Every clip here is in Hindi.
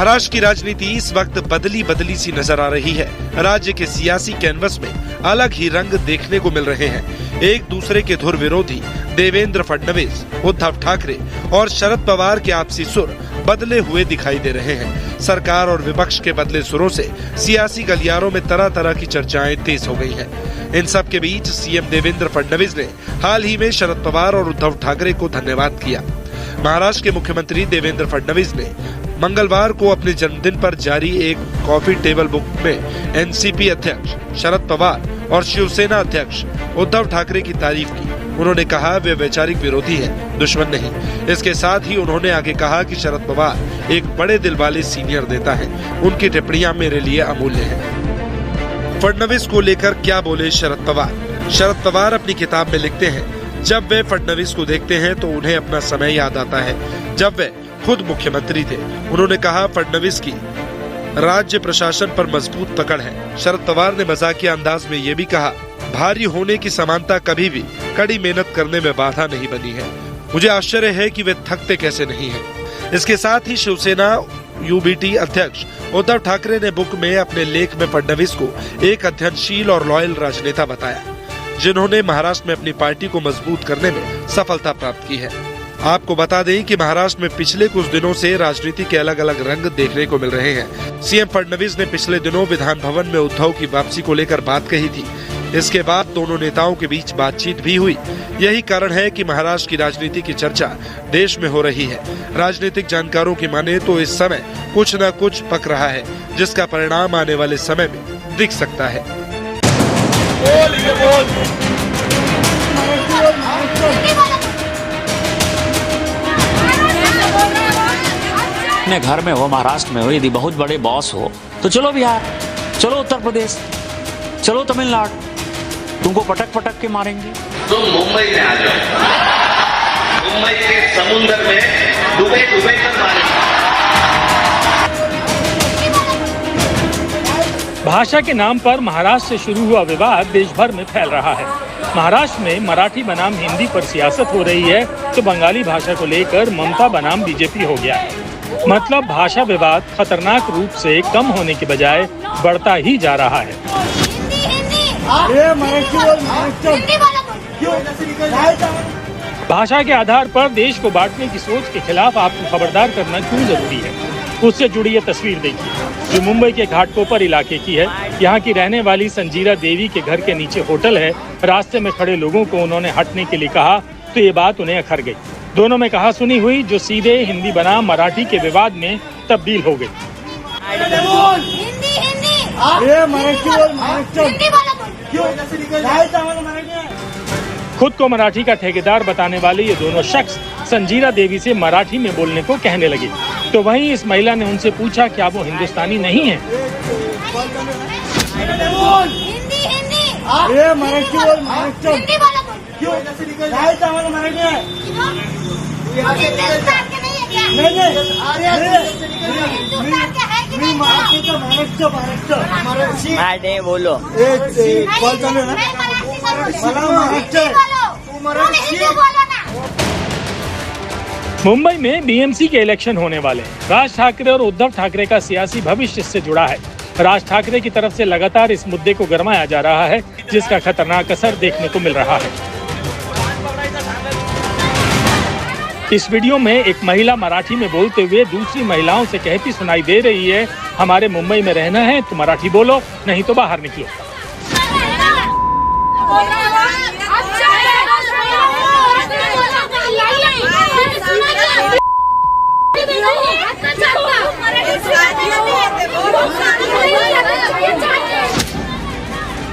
महाराष्ट्र की राजनीति इस वक्त बदली सी नजर आ रही है। राज्य के सियासी कैनवस में अलग ही रंग देखने को मिल रहे हैं। एक दूसरे के धुर विरोधी देवेंद्र फडणवीस, उद्धव ठाकरे और शरद पवार के आपसी सुर बदले हुए दिखाई दे रहे हैं। सरकार और विपक्ष के बदले सुरों से सियासी गलियारों में तरह तरह की चर्चाएं तेज हो गई हैं। इन सब के बीच सीएम देवेंद्र फडणवीस ने हाल ही में शरद पवार और उद्धव ठाकरे को धन्यवाद किया। महाराष्ट्र के मुख्यमंत्री देवेंद्र फडणवीस ने मंगलवार को अपने जन्मदिन पर जारी एक कॉफी टेबल बुक में एनसीपी अध्यक्ष शरद पवार और शिवसेना अध्यक्ष उद्धव ठाकरे की तारीफ की। उन्होंने कहा वे वैचारिक विरोधी हैं, दुश्मन नहीं। इसके साथ ही उन्होंने आगे कहा कि शरद पवार एक बड़े दिल वाले सीनियर नेता हैं। उनकी टिप्पणियां मेरे लिए अमूल्य हैं। फडणवीस को लेकर क्या बोले शरद पवार? शरद पवार अपनी किताब में लिखते हैं, जब वे फडणवीस को देखते हैं तो उन्हें अपना समय याद आता है जब वे खुद मुख्यमंत्री थे। उन्होंने कहा फडणवीस की राज्य प्रशासन पर मजबूत पकड़ है। शरद पवार ने मजाकिया अंदाज में ये भी कहा, भारी होने की समानता कभी भी कड़ी मेहनत करने में बाधा नहीं बनी है। मुझे आश्चर्य है कि वे थकते कैसे नहीं हैं। इसके साथ ही शिवसेना यूबीटी अध्यक्ष उद्धव ठाकरे ने बुक में अपने लेख में फडणवीस को एक अध्ययनशील और लॉयल राजनेता बताया, जिन्होंने महाराष्ट्र में अपनी पार्टी को मजबूत करने में सफलता प्राप्त की है। आपको बता दें कि महाराष्ट्र में पिछले कुछ दिनों से राजनीति के अलग अलग रंग देखने को मिल रहे हैं। सीएम फडणवीस ने पिछले दिनों विधान भवन में उद्धव की वापसी को लेकर बात कही थी। इसके बाद दोनों नेताओं के बीच बातचीत भी हुई। यही कारण है कि महाराष्ट्र की राजनीति की चर्चा देश में हो रही है। राजनीतिक जानकारों की माने तो इस समय कुछ न कुछ पक रहा है, जिसका परिणाम आने वाले समय में दिख सकता है। अपने घर में हो, महाराष्ट्र में हो, यदि बहुत बड़े बॉस हो तो चलो बिहार, चलो उत्तर प्रदेश, चलो तमिलनाडु, तुमको पटक पटक के मारेंगे। तुम मुंबई में आ जाओ, मुंबई के समुद्र में डूबे कर मारेंगे। भाषा के नाम पर महाराष्ट्र से शुरू हुआ विवाद देश भर में फैल रहा है। महाराष्ट्र में मराठी बनाम हिंदी पर सियासत हो रही है तो बंगाली भाषा को लेकर ममता बनाम बीजेपी हो गया है। मतलब भाषा विवाद खतरनाक रूप से कम होने के बजाय बढ़ता ही जा रहा है। भाषा के आधार पर देश को बांटने की सोच के खिलाफ आपको खबरदार करना क्यों जरूरी है? उससे जुड़ी ये तस्वीर देखिए, जो मुंबई के घाटकोपर इलाके की है। यहाँ की रहने वाली संजीरा देवी के घर के नीचे होटल है। रास्ते में खड़े लोगों को उन्होंने हटने के लिए कहा तो ये बात उन्हें अखर गई। दोनों में कहा सुनी हुई जो सीधे हिंदी बनाम मराठी के विवाद में तब्दील हो गई। खुद को मराठी का ठेकेदार बताने वाले ये दोनों शख्स संजीरा देवी से मराठी में बोलने को कहने लगे, तो वहीं इस महिला ने उनसे पूछा क्या वो हिंदुस्तानी नहीं है। बोलो मुंबई में बीएमसी के इलेक्शन होने वाले हैं। राज ठाकरे और उद्धव ठाकरे का सियासी भविष्य इससे जुड़ा है। राज ठाकरे की तरफ से लगातार इस मुद्दे को गरमाया जा रहा है, जिसका खतरनाक असर देखने को मिल रहा है। इस वीडियो में एक महिला मराठी में बोलते हुए दूसरी महिलाओं से कहती सुनाई दे रही है, हमारे मुंबई में रहना है तो मराठी बोलो, नहीं तो बाहर निकलो।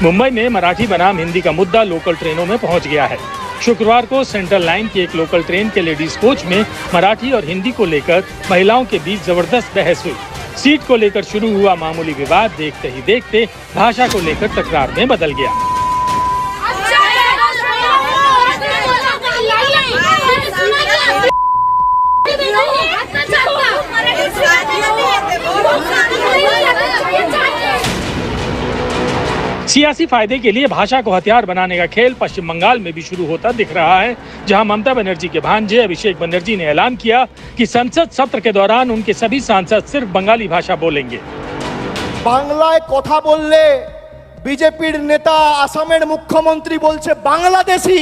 मुंबई में मराठी बनाम हिंदी का मुद्दा लोकल ट्रेनों में पहुंच गया है। शुक्रवार को सेंट्रल लाइन की एक लोकल ट्रेन के लेडीज कोच में मराठी और हिंदी को लेकर महिलाओं के बीच जबरदस्त बहस हुई। सीट को लेकर शुरू हुआ मामूली विवाद देखते ही देखते भाषा को लेकर तकरार में बदल गया। सियासी फायदे के लिए भाषा को हथियार बनाने का खेल पश्चिम बंगाल में भी शुरू होता दिख रहा है, जहां ममता बनर्जी के भांजे अभिषेक बनर्जी ने ऐलान किया कि संसद सत्र के दौरान उनके सभी सांसद सिर्फ बंगाली भाषा बोलेंगे। বাংলায় কথা বললে বিজেপির নেতা আসামের মুখ্যমন্ত্রী বলছে বাংলাদেশি।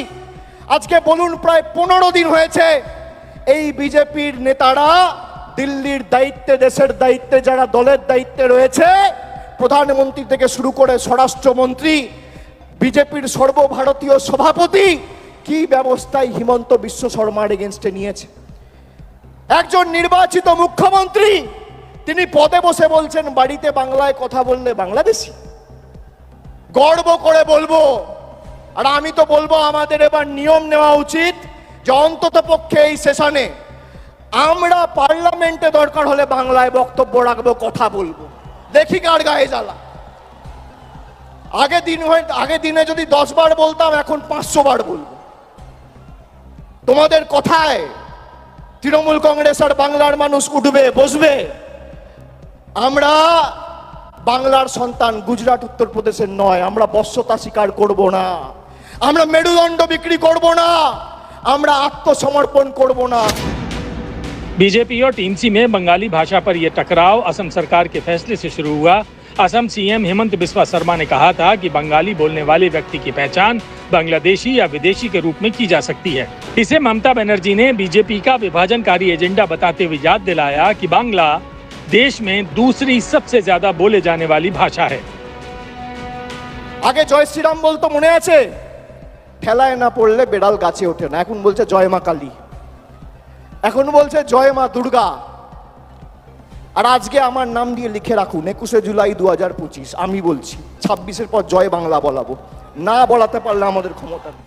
আজকে বলুন প্রায় 15 দিন হয়েছে এই বিজেপির নেতারা দিল্লির দায়িত্বে, দেশের দায়িত্বে, যারা দলের দায়িত্বে রয়েছে, প্রধানমন্ত্রী থেকে শুরু করে স্বরাষ্ট্রমন্ত্রী, বিজেপির সর্বভারতীয় সভাপতি, কি ব্যবস্থায় হিমন্ত বিশ্ব শর্মার এগেনস্টে নিয়েছে। একজন নির্বাচিত মুখ্যমন্ত্রী তিনি পদে বসে বলছেন বাড়িতে বাংলায় কথা বললে বাংলাদেশি। গর্ব করে বলবো, আর আমি তো বলবো আমাদের এবার নিয়ম নেওয়া উচিত যে অন্তত পক্ষে এই সেশনে আমরা পার্লামেন্টে দরকার হলে বাংলায় বক্তব্য রাখবো, কথা বলবো, দেখি কার গায়ে জ্বালা। আগে দিনে যদি 10 বার বলতাম, এখন 500 বার বলবো। তোমাদের কথায় তৃণমূল কংগ্রেস আর বাংলার মানুষ উঠবে, বসবে। আমরা বাংলার সন্তান, গুজরাট উত্তরপ্রদেশের নয়। আমরা বশ্যতা স্বীকার করব না, আমরা মেরুদণ্ড বিক্রি করব না, আমরা আত্মসমর্পণ করব না। बीजेपी और टीएमसी में बंगाली भाषा पर यह टकराव असम सरकार के फैसले से शुरू हुआ। असम सीएम हेमंत बिस्वा शर्मा ने कहा था कि बंगाली बोलने वाले व्यक्ति की पहचान बांग्लादेशी या विदेशी के रूप में की जा सकती है। इसे ममता बनर्जी ने बीजेपी का विभाजनकारी एजेंडा बताते हुए याद दिलाया कि बांग्ला देश में दूसरी सबसे ज्यादा बोले जाने वाली भाषा है। আগে জয় শ্রীরাম বলতো, মনে আছে? ঠেলায় না পড়লে বেড়াল গাছে ওঠে না। এখন বলছে জয় মা কালী, এখন বলছে জয় মা দুর্গা। আর আজকে আমার নাম দিয়ে লিখে রাখুন 21 জুলাই 2025। আমি বলছি 26-এর পর জয় বাংলা বলাবো, না বলাতে পারলে আমাদের ক্ষমতা নেই।